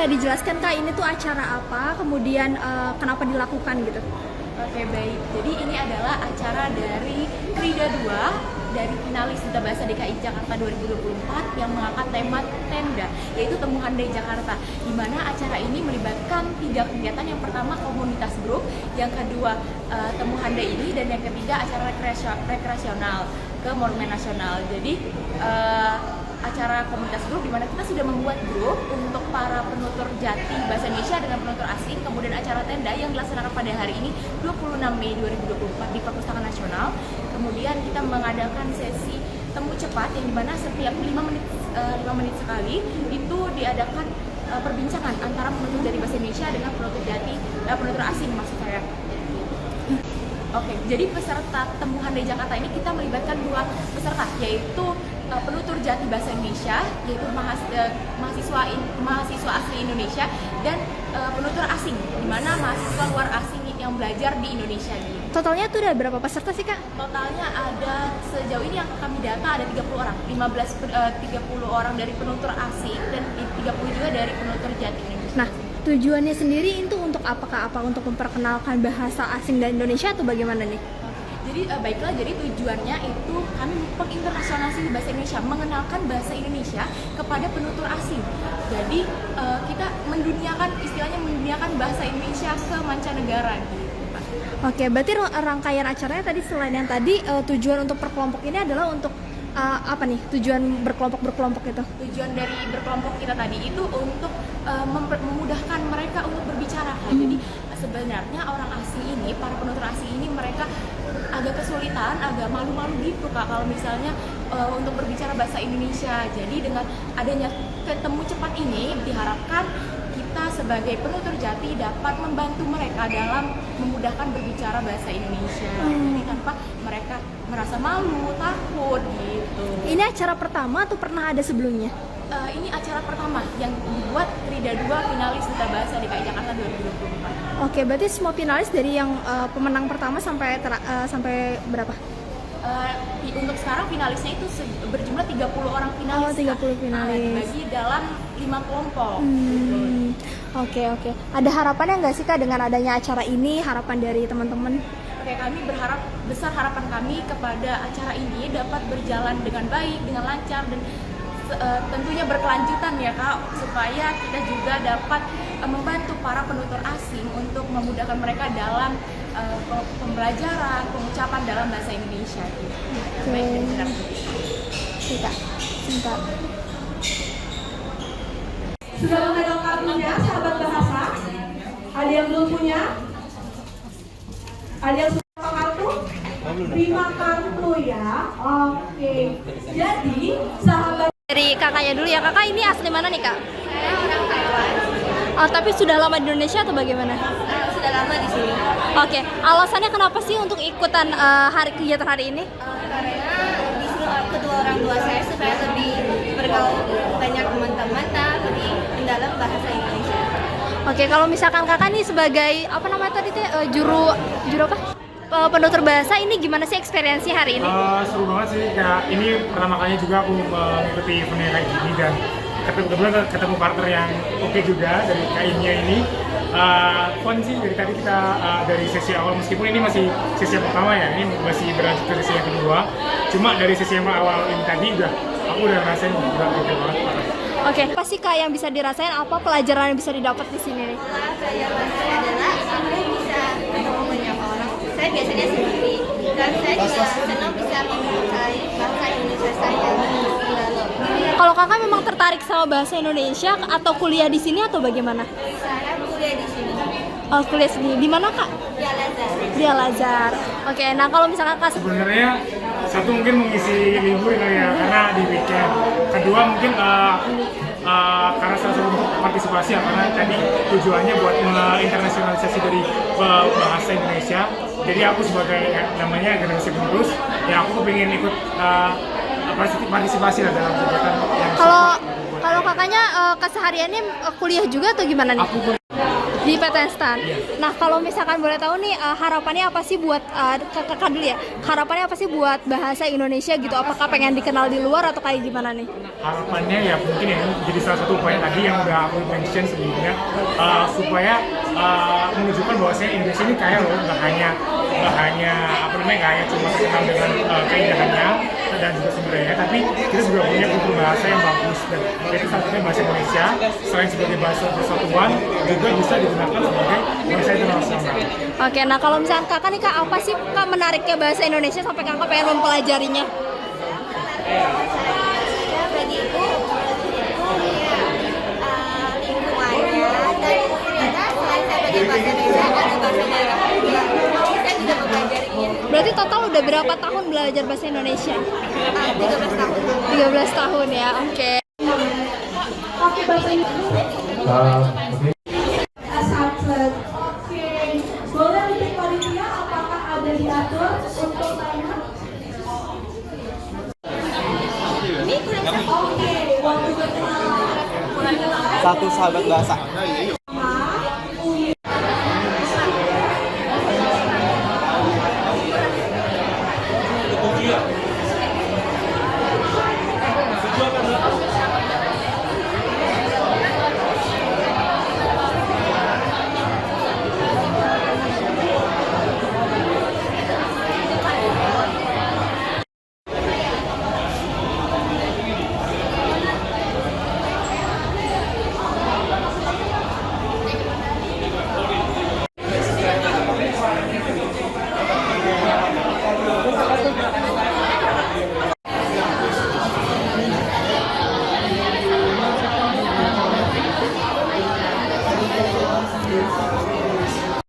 bisa dijelaskan Kak, ini tuh acara apa, kemudian kenapa dilakukan gitu? Oke, baik. Jadi ini adalah acara dari Krida 2 dari finalis Duta Bahasa DKI Jakarta 2024 yang mengangkat tema Tenda, yaitu Temu Handai Jakarta, di mana acara ini melibatkan 3 kegiatan. Yang pertama komunitas grup, yang kedua Temu Handai ini, dan yang ketiga acara rekreasional ke Monumen Nasional. Jadi acara komunitas grup di mana kita sudah membuat grup untuk para penutur jati bahasa Indonesia dengan penutur asing. Kemudian acara tenda yang dilaksanakan pada hari ini 26 Mei 2024 di Perpustakaan Nasional. Kemudian kita mengadakan sesi temu cepat yang dimana setiap 5 menit sekali itu diadakan perbincangan antara penutur jati bahasa Indonesia dengan penutur asing maksud saya. Oke, jadi peserta Temu Handai Jakarta ini kita melibatkan 2 peserta, yaitu penutur jati bahasa Indonesia, yaitu mahasiswa asli Indonesia, dan penutur asing, di mana mahasiswa luar asing yang belajar di Indonesia gitu. Totalnya tuh ada berapa peserta sih Kak? Totalnya ada sejauh ini yang kami data ada 30 orang, 30 orang dari penutur asing dan 30 juga dari penutur jati Indonesia. Nah, tujuannya sendiri itu untuk apakah? Apa untuk memperkenalkan bahasa asing dan Indonesia atau bagaimana nih? Jadi baiklah, jadi tujuannya itu kami menginternasionalisasi bahasa Indonesia, mengenalkan bahasa Indonesia kepada penutur asing. Jadi kita istilahnya menduniakan bahasa Indonesia ke mancanegara gitu. Oke, berarti rangkaian acaranya tadi selain yang tadi tujuan untuk perkelompok ini adalah untuk apa nih? Tujuan berkelompok itu? Tujuan dari berkelompok kita tadi itu untuk memudahkan mereka untuk berbicara. Jadi sebenarnya orang asing ini, para penutur asing ini mereka agak kesulitan, agak malu-malu gitu Kak kalau misalnya untuk berbicara bahasa Indonesia. Jadi dengan adanya ketemu cepat ini diharapkan kita sebagai penutur jati dapat membantu mereka dalam memudahkan berbicara bahasa Indonesia. Jadi tanpa mereka merasa malu, takut gitu. Ini acara pertama atau pernah ada sebelumnya? Ini acara pertama yang dibuat Krida 2 finalis Duta Bahasa DKI Jakarta 2024. Oke, berarti semua finalis dari yang pemenang pertama sampai berapa? Untuk sekarang finalisnya itu berjumlah 30 orang finalis. Oh, 30 finalis. Dibagi dalam 5 kelompok. Oke. Ada harapannya nggak sih Kak dengan adanya acara ini? Harapan dari teman-teman? Oke, kami berharap besar, harapan kami kepada acara ini dapat berjalan dengan baik, dengan lancar, dan tentunya berkelanjutan ya Kak, supaya kita juga dapat membantu para penutur asing untuk memudahkan mereka dalam pembelajaran, pengucapan dalam bahasa Indonesia gitu. Baik dan benar. Sebentar. Sudah mengenal kartunya, sahabat bahasa? Ada yang belum punya? Ada yang sudah kartu? 5 kartu ya. Oke. Jadi, sahabat Dari kakaknya dulu ya, kakak ini asli mana nih Kak? Saya orang Taiwan. Oh, tapi sudah lama di Indonesia atau bagaimana? Sudah lama di sini. Oke, alasannya kenapa sih untuk ikutan kegiatan hari ini? Karena disuruh kedua orang tua saya supaya lebih bergaul banyak teman-teman dan lebih mendalam bahasa Indonesia. Oke, kalau misalkan kakak nih sebagai apa namanya tadi juru apa? Penutur bahasa, ini gimana sih experience-nya hari ini? Seru banget sih, kayak ini pertama kalinya juga aku mengikuti event kayak gini, dan kebetulan ketemu partner yang oke juga dari KI-nya ini. Fun sih, dari tadi kita dari sesi awal, meskipun ini masih sesi yang pertama ya, ini masih berlanjut ke sesi yang kedua. Cuma dari sesi yang awal ini tadi aku udah ngerasain juga oke banget. Oke, apa sih Kak yang bisa dirasain, apa pelajaran yang bisa didapat di sini nih? Pelajaran saya adalah saya bisa ketemu banyak orang. Saya biasanya sendiri dan saya juga senang bisa menguasai bahasa Indonesia saya. Kalau kakak memang tertarik sama bahasa Indonesia atau kuliah di sini atau bagaimana? Saya kuliah di sini. Oh, kuliah sini. Di mana Kak? Di Al-Azhar. Di Al-Azhar. Oke, nah kalau misalkan Kak Sebenarnya satu mungkin mengisi libur kali ya, karena di weekend. Kedua mungkin aku karena salah satu bentuk partisipasi ya, karena tadi tujuannya buat menginternasionalisasi dari bahasa Indonesia. Jadi aku sebagai namanya generasi penerus, ya aku kepingin ikut partisipasi lah dalam kegiatan yang kalau kakaknya kesehariannya kuliah juga atau gimana nih? aku Di PTN STAN. Nah, kalau misalkan boleh tahu nih harapannya apa sih buat kakak dulu ya? Harapannya apa sih buat bahasa Indonesia gitu? Apakah pengen dikenal di luar atau kayak gimana nih? Harapannya ya mungkin ya jadi salah satu upaya tadi yang udah aku mention sebelumnya, supaya menunjukkan bahwasanya Indonesia ini kaya loh, nggak hanya apa namanya, nggak hanya cuma terkenal dengan keindahannya dan juga sumbernya, tapi kita juga punya kultur bahasa yang bagus, dan itu salah satunya bahasa Indonesia. Selain sebagai bahasa persatuan, juga bisa digunakan sebagai bahasa internasional. Oke, nah kalau misalkan kakak nih kak, apa sih kak menariknya bahasa Indonesia sampai kakak pengen mempelajarinya? Ya bagiku ya lingkungannya, dan ternyata selain saya belajar bahasa Indonesia ada bahasa daerah juga. Jadi saya juga mempelajarinya. Berarti total udah berapa tahun belajar bahasa Indonesia? 13 tahun. 13 tahun ya, oke. Oke, Bapak Ibu. Subject. Oke. Boleh untuk panitia apakah ada diatur untuk tanya? Oke, waktu berkenalan. Satu sahabat bahasa.